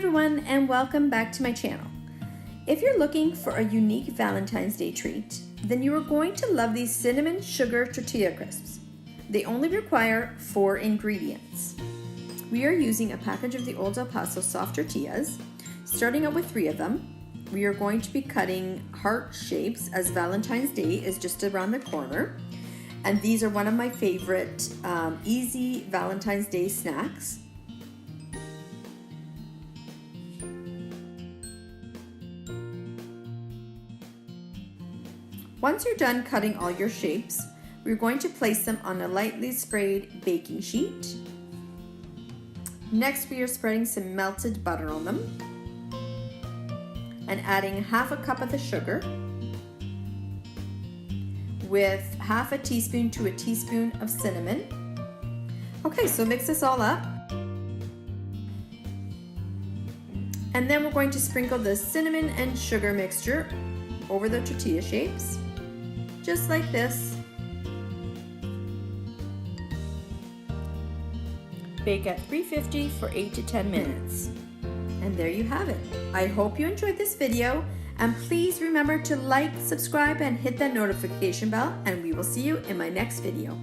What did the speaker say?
everyone, and welcome back to my channel. If you're looking for a unique Valentine's Day treat, then you are going to love these cinnamon sugar tortilla crisps. They only require 4 ingredients. We are using a package of the Old Elpaso soft tortillas, starting out with 3 of them. We are going to be cutting heart shapes as Valentine's Day is just around the corner. And these are one of my favorite easy Valentine's Day snacks. Once you're done cutting all your shapes, we're going to place them on a lightly sprayed baking sheet. Next, we are spreading some melted butter on them and adding half a cup of the sugar with half a teaspoon to a teaspoon of cinnamon. Okay, so mix this all up. And then we're going to sprinkle the cinnamon and sugar mixture over the tortilla shapes, just like this. Bake at 350 for 8 to 10 minutes. And there you have it. I hope you enjoyed this video, and please remember to like, subscribe, and hit that notification bell, and we will see you in my next video.